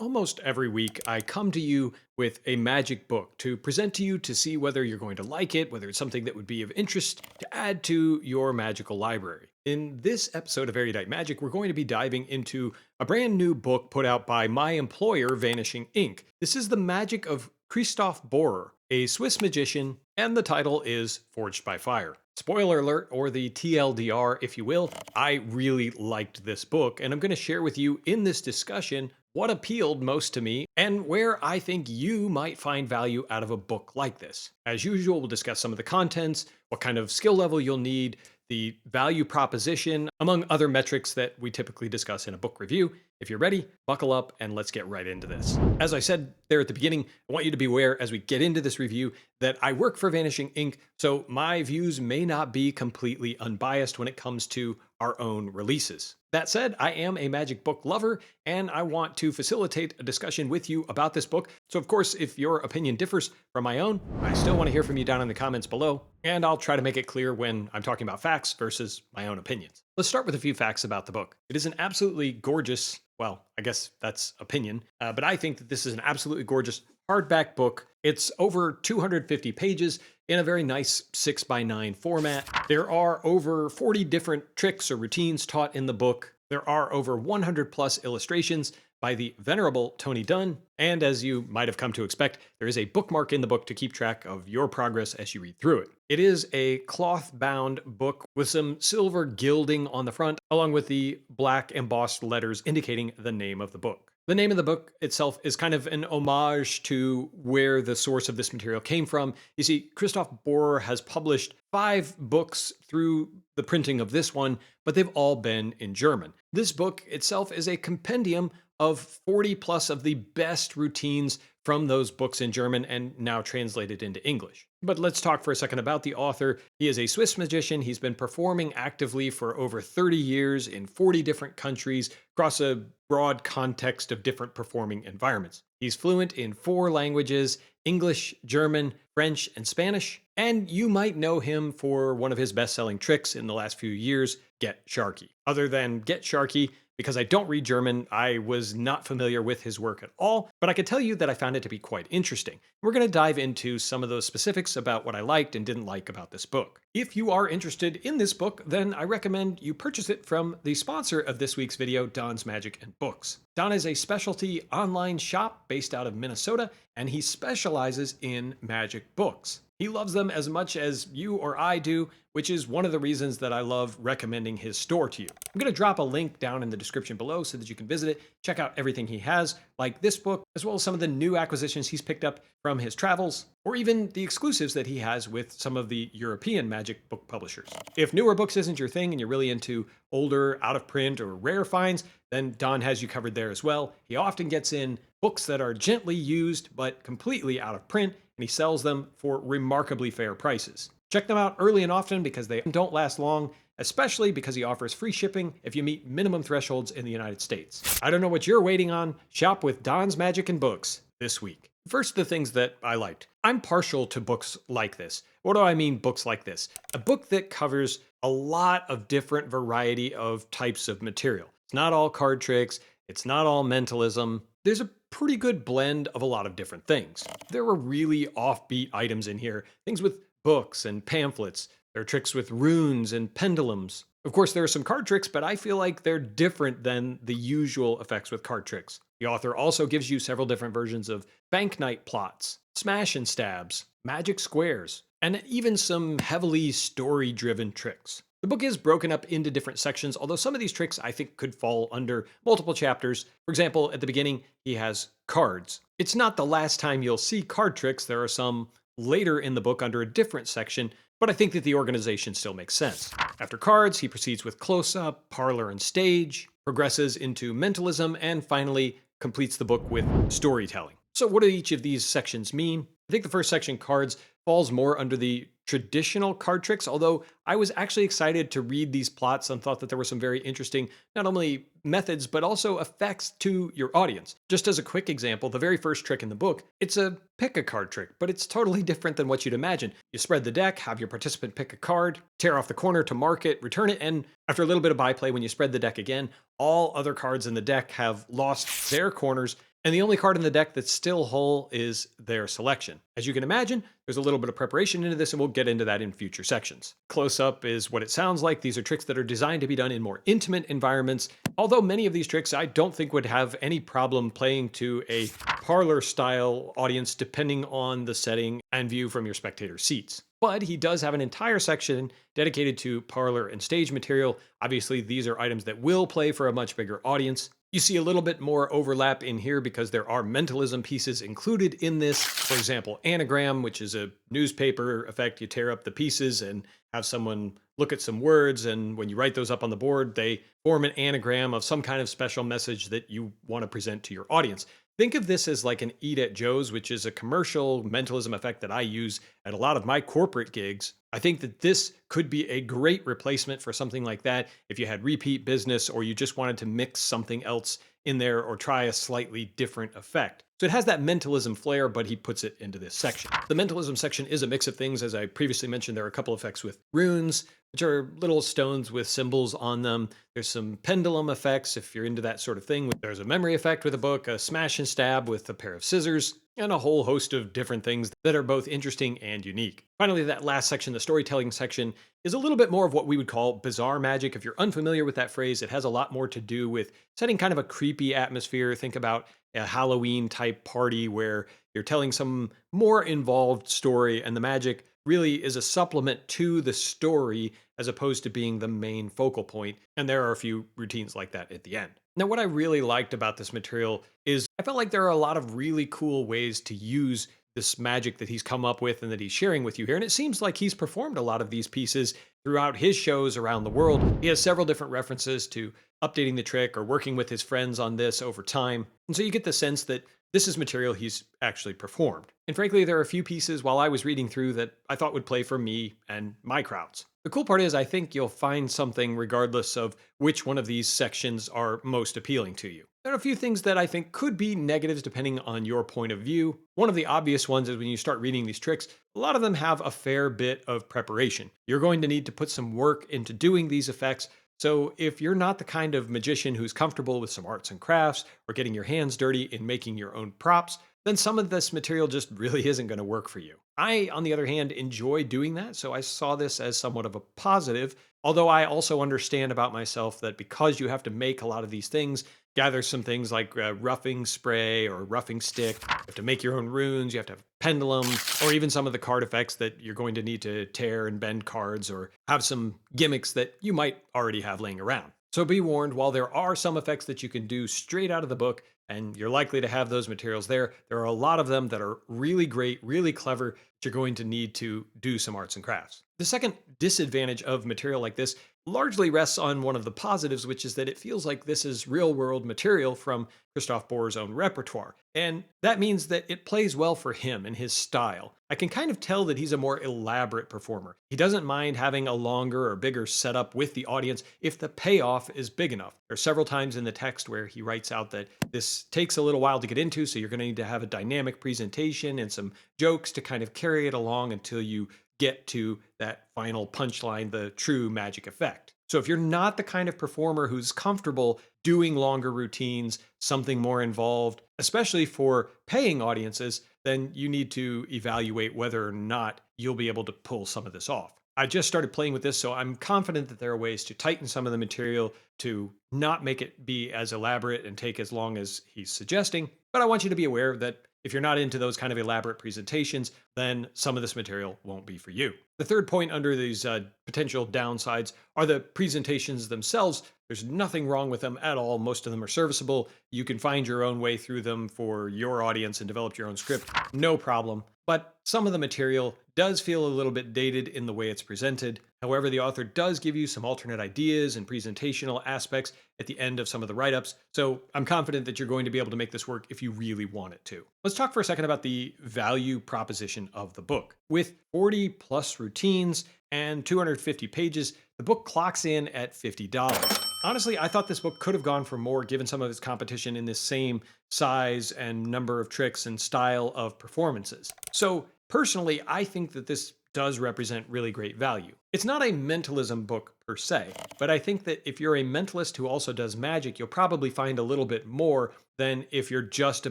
Almost every week, I come to you with a magic book to present to you to see whether you're going to like it, whether it's something that would be of interest to add to your magical library. In this episode of Erudite Magic, we're going to be diving into a brand new book put out by my employer, Vanishing Ink. This is The Magic of Christoph Bohrer, a Swiss magician, and the title is Forged by Fire. Spoiler alert, or the TLDR, if you will, I really liked this book, and I'm going to share with you in this discussion what appealed most to me and where I think you might find value out of a book like this. As usual, we'll discuss some of the contents, what kind of skill level you'll need, the value proposition, among other metrics that we typically discuss in a book review. If you're ready, buckle up and let's get right into this. As I said there at the beginning, I want you to be aware as we get into this review that I work for Vanishing Ink, so my views may not be completely unbiased when it comes to our own releases. That said, I am a magic book lover and I want to facilitate a discussion with you about this book. So of course, if your opinion differs from my own, I still want to hear from you down in the comments below, and I'll try to make it clear when I'm talking about facts versus my own opinions. Let's start with a few facts about the book. It is an absolutely gorgeous, well, I guess that's opinion, but I think that this is an absolutely gorgeous hardback book. It's over 250 pages in a very nice 6x9 format. There are over 40 different tricks or routines taught in the book. There are over 100 plus illustrations by the venerable Tony Dunn. And as you might have come to expect, there is a bookmark in the book to keep track of your progress as you read through it. It is a cloth-bound book with some silver gilding on the front, along with the black embossed letters indicating the name of the book. The name of the book itself is kind of an homage to where the source of this material came from. You see, Christoph Bohrer has published 5 books through the printing of this one, but they've all been in German. This book itself is a compendium of 40 plus of the best routines from those books in German and now translated into English. But let's talk for a second about the author. He is a Swiss magician. He's been performing actively for over 30 years in 40 different countries across a broad context of different performing environments. He's fluent in 4 languages: English, German, French, and Spanish. And you might know him for one of his best-selling tricks in the last few years, Get Sharky. Other than Get Sharky, because I don't read German, I was not familiar with his work at all, but I can tell you that I found it to be quite interesting. We're going to dive into some of those specifics about what I liked and didn't like about this book. If you are interested in this book, then I recommend you purchase it from the sponsor of this week's video, Don's Magic and Books. Don is a specialty online shop based out of Minnesota, and he specializes in magic books. He loves them as much as you or I do, which is one of the reasons that I love recommending his store to you. I'm going to drop a link down in the description below so that you can visit it, check out everything he has, like this book, as well as some of the new acquisitions he's picked up from his travels, or even the exclusives that he has with some of the European magic book publishers. If newer books isn't your thing and you're really into older, out of print, or rare finds, then Don has you covered there as well. He often gets in books that are gently used but completely out of print, and he sells them for remarkably fair prices. Check them out early and often because they don't last long, especially because he offers free shipping if you meet minimum thresholds in the United States. I don't know what you're waiting on. Shop with Don's Magic and Books this week. First, the things that I liked. I'm partial to books like this. What do I mean books like this? A book that covers a lot of different variety of types of material. It's not all card tricks. It's not all mentalism. There's a pretty good blend of a lot of different things. There were really offbeat items in here, things with books and pamphlets. There are tricks with runes and pendulums. Of course, there are some card tricks, but I feel like they're different than the usual effects with card tricks. The author also gives you several different versions of banknight plots, smash and stabs, magic squares, and even some heavily story-driven tricks. The book is broken up into different sections, although some of these tricks I think could fall under multiple chapters. For example, at the beginning, he has cards. It's not the last time you'll see card tricks. There are some later in the book under a different section, but I think that the organization still makes sense. After cards, he proceeds with close-up, parlor, and stage, progresses into mentalism, and finally completes the book with storytelling. So what do each of these sections mean? I think the first section, cards, falls more under the traditional card tricks, although I was actually excited to read these plots and thought that there were some very interesting, not only methods, but also effects to your audience. Just as a quick example, the very first trick in the book, it's a pick a card trick, but it's totally different than what you'd imagine. You spread the deck, have your participant pick a card, tear off the corner to mark it, return it, and after a little bit of byplay, when you spread the deck again, all other cards in the deck have lost their corners And the only card in the deck that's still whole is their selection. As you can imagine, there's a little bit of preparation into this, and we'll get into that in future sections. Close up is what it sounds like. These are tricks that are designed to be done in more intimate environments, although many of these tricks I don't think would have any problem playing to a parlor style audience depending on the setting and view from your spectator seats. But he does have an entire section dedicated to parlor and stage material. Obviously, these are items that will play for a much bigger audience. You see a little bit more overlap in here because there are mentalism pieces included in this. For example, anagram, which is a newspaper effect. You tear up the pieces and have someone look at some words, and when you write those up on the board, they form an anagram of some kind of special message that you want to present to your audience. Think of this as like an Eat at Joe's, which is a commercial mentalism effect that I use at a lot of my corporate gigs. I think that this could be a great replacement for something like that if you had repeat business or you just wanted to mix something else in there or try a slightly different effect. So it has that mentalism flair, but he puts it into this section. The mentalism section is a mix of things. As I previously mentioned, there are a couple effects with runes, which are little stones with symbols on them. There's some pendulum effects if you're into that sort of thing. There's a memory effect with a book, a smash and stab with a pair of scissors, and a whole host of different things that are both interesting and unique. Finally, that last section, the storytelling section, is a little bit more of what we would call bizarre magic. If you're unfamiliar with that phrase, it has a lot more to do with setting kind of a creepy atmosphere. Think about a Halloween type party where you're telling some more involved story, and the magic really is a supplement to the story as opposed to being the main focal point. And there are a few routines like that at the end. Now, what I really liked about this material is I felt like there are a lot of really cool ways to use this magic that he's come up with and that he's sharing with you here. And it seems like he's performed a lot of these pieces throughout his shows around the world. He has several different references to updating the trick or working with his friends on this over time. And so you get the sense that this is material he's actually performed. And frankly, there are a few pieces while I was reading through that I thought would play for me and my crowds. The cool part is I think you'll find something regardless of which one of these sections are most appealing to you. There are a few things that I think could be negatives depending on your point of view. One of the obvious ones is when you start reading these tricks, a lot of them have a fair bit of preparation. You're going to need to put some work into doing these effects. So if you're not the kind of magician who's comfortable with some arts and crafts or getting your hands dirty in making your own props, then some of this material just really isn't going to work for you. I, on the other hand, enjoy doing that, so I saw this as somewhat of a positive, although I also understand about myself that because you have to make a lot of these things, gather some things like roughing spray or roughing stick, you have to make your own runes, you have to have pendulum, or even some of the card effects that you're going to need to tear and bend cards or have some gimmicks that you might already have laying around. So be warned, while there are some effects that you can do straight out of the book, and you're likely to have those materials there are a lot of them that are really great, really clever, that you're going to need to do some arts and crafts. The second disadvantage of material like this largely rests on one of the positives, which is that it feels like this is real world material from Christoph Bohr's own repertoire. And that means that it plays well for him and his style. I can kind of tell that he's a more elaborate performer. He doesn't mind having a longer or bigger setup with the audience if the payoff is big enough. There are several times in the text where he writes out that this takes a little while to get into, so you're going to need to have a dynamic presentation and some jokes to kind of carry it along until you get to that final punchline, the true magic effect. So if you're not the kind of performer who's comfortable doing longer routines, something more involved, especially for paying audiences, then you need to evaluate whether or not you'll be able to pull some of this off. I just started playing with this, so I'm confident that there are ways to tighten some of the material to not make it be as elaborate and take as long as he's suggesting. But I want you to be aware that if you're not into those kind of elaborate presentations, then some of this material won't be for you. The third point under these potential downsides are the presentations themselves. There's nothing wrong with them at all. Most of them are serviceable. You can find your own way through them for your audience and develop your own script. No problem. But some of the material does feel a little bit dated in the way it's presented. However, the author does give you some alternate ideas and presentational aspects at the end of some of the write-ups. So I'm confident that you're going to be able to make this work if you really want it to. Let's talk for a second about the value proposition of the book. With 40 plus routines and 250 pages, the book clocks in at $50. Honestly, I thought this book could have gone for more given some of its competition in this same size and number of tricks and style of performances. So personally, I think that this does represent really great value. It's not a mentalism book per per se. But I think that if you're a mentalist who also does magic, you'll probably find a little bit more than if you're just a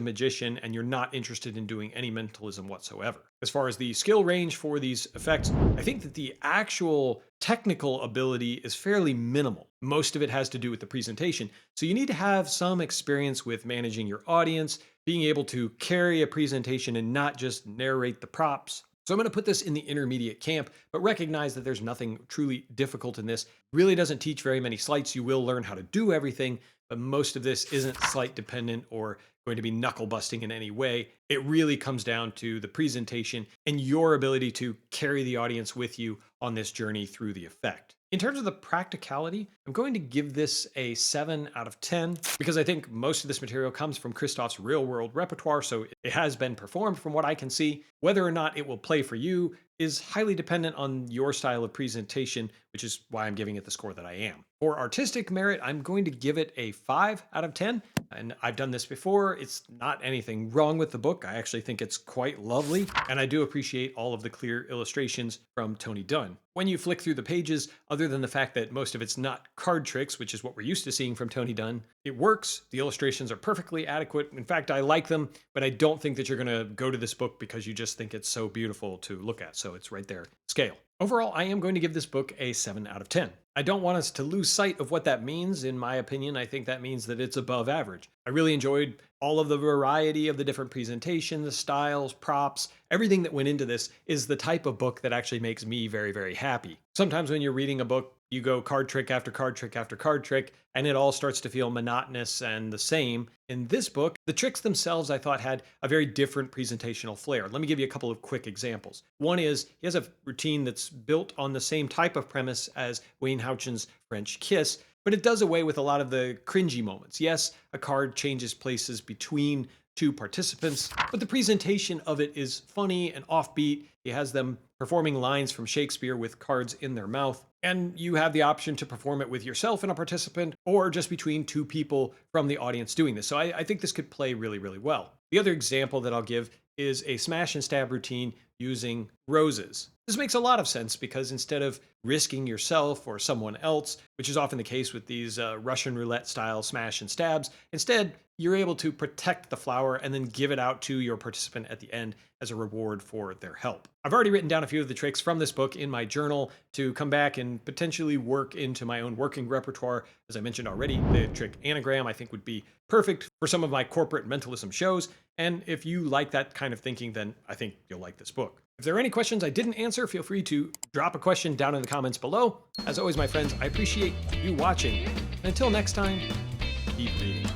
magician and you're not interested in doing any mentalism whatsoever. As far as the skill range for these effects, I think that the actual technical ability is fairly minimal. Most of it has to do with the presentation. So you need to have some experience with managing your audience, being able to carry a presentation and not just narrate the props. So I'm going to put this in the intermediate camp, but recognize that there's nothing truly difficult in this. Really doesn't teach very many sleights. You will learn how to do everything, but most of this isn't sleight dependent or going to be knuckle busting in any way. It really comes down to the presentation and your ability to carry the audience with you on this journey through the effect. In terms of the practicality, I'm going to give this a 7 out of 10 because I think most of this material comes from Christoph's real world repertoire, so it has been performed from what I can see. Whether or not it will play for you is highly dependent on your style of presentation, which is why I'm giving it the score that I am. For artistic merit, I'm going to give it a 5 out of 10. And I've done this before. It's not anything wrong with the book. I actually think it's quite lovely. And I do appreciate all of the clear illustrations from Tony Dunn. When you flick through the pages, other than the fact that most of it's not card tricks, which is what we're used to seeing from Tony Dunn, it works. The illustrations are perfectly adequate. In fact, I like them, but I don't think that you're going to go to this book because you just think it's so beautiful to look at. So it's right there, scale. Overall, I am going to give this book a 7 out of 10. I don't want us to lose sight of what that means. In my opinion, I think that means that it's above average. I really enjoyed all of the variety of the different presentations, styles, props. Everything that went into this is the type of book that actually makes me very, very happy. Sometimes when you're reading a book, you go card trick after card trick after card trick, and it all starts to feel monotonous and the same. In this book, the tricks themselves I thought had a very different presentational flair. Let me give you a couple of quick examples. One is he has a routine that's built on the same type of premise as Wayne Houchen's French Kiss, but it does away with a lot of the cringy moments. Yes, a card changes places between two participants, but the presentation of it is funny and offbeat. He has them performing lines from Shakespeare with cards in their mouth. And you have the option to perform it with yourself and a participant, or just between two people from the audience doing this. So I think this could play really, really well. The other example that I'll give is a smash and stab routine using roses. This makes a lot of sense because instead of risking yourself or someone else, which is often the case with these Russian roulette style smash and stabs, instead you're able to protect the flower and then give it out to your participant at the end as a reward for their help. I've already written down a few of the tricks from this book in my journal to come back and potentially work into my own working repertoire. As I mentioned already, the trick anagram I think would be perfect for some of my corporate mentalism shows. And if you like that kind of thinking, then I think you'll like this book. If there are any questions I didn't answer, feel free to drop a question down in the comments below. As always, my friends, I appreciate you watching. And until next time, keep reading.